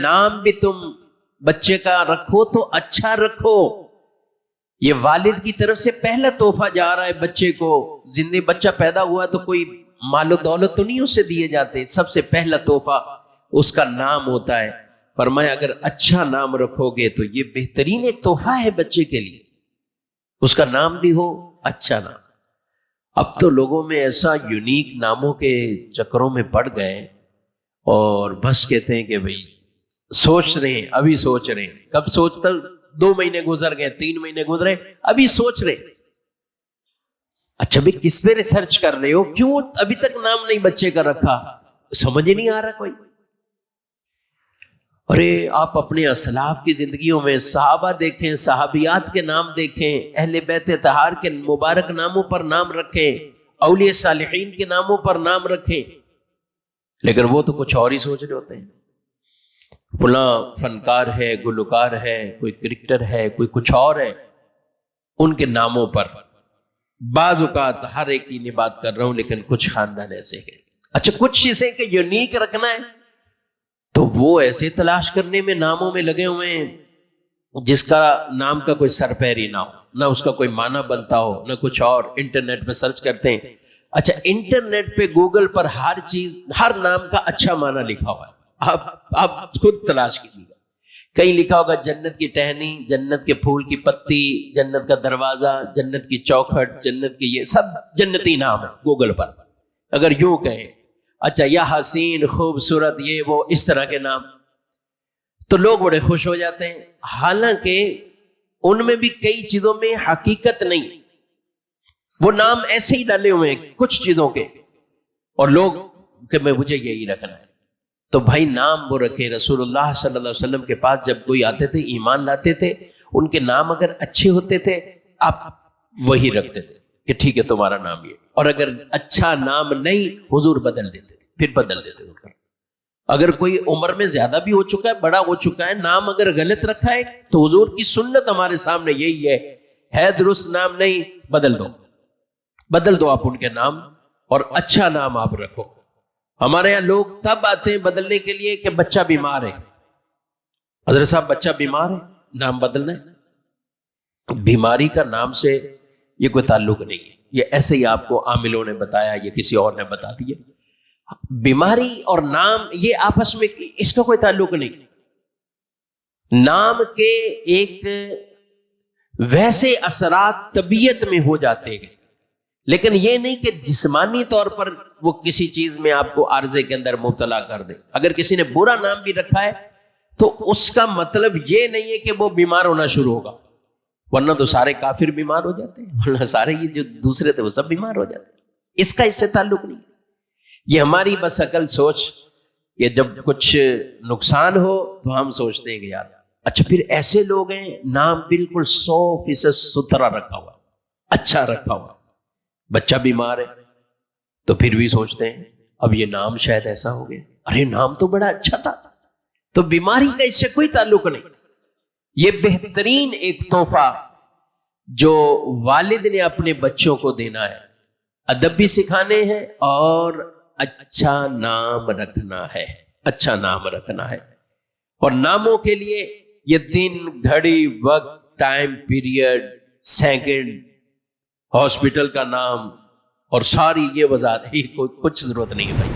نام بھی تم بچے کا رکھو تو اچھا رکھو. یہ والد کی طرف سے پہلا تحفہ جا رہا ہے بچے کو. زندگی بچہ پیدا ہوا تو کوئی مال و دولت تو نہیں اسے دیے جاتے. سب سے پہلا تحفہ اس کا نام ہوتا ہے. فرمایا اگر اچھا نام رکھو گے تو یہ بہترین ایک تحفہ ہے بچے کے لیے, اس کا نام بھی ہو اچھا نام. اب تو لوگوں میں ایسا یونیک ناموں کے چکروں میں پڑ گئے اور بس کہتے ہیں کہ بھئی سوچ رہے ہیں, ابھی سوچ رہے ہیں. کب سوچتا, 2 مہینے گزر گئے, 3 مہینے گزرے, ابھی سوچ رہے. اچھا بھی کس پہ ریسرچ کر رہے ہو, کیوں ابھی تک نام نہیں بچے کا رکھا, سمجھ ہی نہیں آ رہا کوئی. ارے آپ اپنے اسلاف کی زندگیوں میں صحابہ دیکھیں, صحابیات کے نام دیکھیں, اہل بیت طہار کے مبارک ناموں پر نام رکھیں, اولیاء صالحین کے ناموں پر نام رکھیں, لیکن وہ تو کچھ اور ہی سوچ رہے ہوتے ہیں. فلاں فنکار ہے, گلوکار ہے, کوئی کرکٹر ہے, کوئی کچھ اور ہے, ان کے ناموں پر بعض اوقات ہر ایک کی نہیں بات کر رہا ہوں, لیکن کچھ خاندان ایسے ہیں. اچھا کچھ چیزیں کہ یونیک رکھنا ہے تو وہ ایسے تلاش کرنے میں ناموں میں لگے ہوئے ہیں جس کا نام کا کوئی سر پیر ہی نہ ہو, نہ اس کا کوئی معنی بنتا ہو, نہ کچھ اور. انٹرنیٹ پہ سرچ کرتے ہیں. اچھا انٹرنیٹ پہ گوگل پر ہر چیز, ہر نام کا اچھا معنی لکھا ہوا ہے, آپ خود تلاش کیجیے گا. کہیں لکھا ہوگا جنت کی ٹہنی, جنت کے پھول کی پتی, جنت کا دروازہ, جنت کی چوکھٹ, جنت کی, یہ سب جنتی نام ہے گوگل پر. اگر یوں کہیں اچھا یا حسین, خوبصورت, یہ وہ اس طرح کے نام, تو لوگ بڑے خوش ہو جاتے ہیں. حالانکہ ان میں بھی کئی چیزوں میں حقیقت نہیں, وہ نام ایسے ہی ڈالے ہوئے ہیں کچھ چیزوں کے, اور لوگ کہ میں مجھے یہی رکھنا ہے. تو بھائی نام وہ رکھے. رسول اللہ صلی اللہ علیہ وسلم کے پاس جب کوئی آتے تھے, ایمان لاتے تھے, ان کے نام اگر اچھے ہوتے تھے آپ وہی رکھتے تھے کہ ٹھیک ہے تمہارا نام یہ, اور اگر اچھا نام نہیں حضور بدل دیتے, پھر بدل دیتے تھے. اگر کوئی عمر میں زیادہ بھی ہو چکا ہے, بڑا ہو چکا ہے, نام اگر غلط رکھا ہے تو حضور کی سنت ہمارے سامنے یہی ہے درست نام نہیں, بدل دو آپ ان کے نام, اور اچھا نام آپ رکھو. ہمارے یہاں لوگ تب آتے ہیں بدلنے کے لیے کہ بچہ بیمار ہے. حضرت صاحب بچہ بیمار ہے, نام بدلنا ہے. بیماری کا نام سے یہ کوئی تعلق نہیں ہے, یہ ایسے ہی آپ کو عاملوں نے بتایا, یہ کسی اور نے بتا دیا. بیماری اور نام یہ آپس میں اس کا کوئی تعلق نہیں. نام کے ایک ویسے اثرات طبیعت میں ہو جاتے ہیں, لیکن یہ نہیں کہ جسمانی طور پر وہ کسی چیز میں آپ کو عارضے کے اندر مبتلا کر دے. اگر کسی نے برا نام بھی رکھا ہے تو اس کا مطلب یہ نہیں ہے کہ وہ بیمار ہونا شروع ہوگا, ورنہ تو سارے کافر بیمار ہو جاتے ہیں, ورنہ سارے یہ جو دوسرے تھے وہ سب بیمار ہو جاتے ہیں. اس کا اس سے تعلق نہیں. یہ ہماری بس عقل سوچ کہ جب کچھ نقصان ہو تو ہم سوچتے ہیں کہ یار اچھا. پھر ایسے لوگ ہیں نام بالکل 100% ستھرا رکھا ہوا, اچھا رکھا ہوا, بچہ بیمار ہے تو پھر بھی سوچتے ہیں اب یہ نام شاید ایسا ہو گیا, ارے نام تو بڑا اچھا تھا. تو بیماری کا اس سے کوئی تعلق نہیں. یہ بہترین ایک تحفہ جو والد نے اپنے بچوں کو دینا ہے, ادب بھی سکھانے ہیں اور اچھا نام رکھنا ہے, اچھا نام رکھنا ہے. اور ناموں کے لیے یہ دن, گھڑی, وقت, ٹائم پیریڈ, سیکنڈ, ہاسپٹل کا نام اور ساری یہ وضاحت, کچھ ضرورت نہیں ہے بھائی.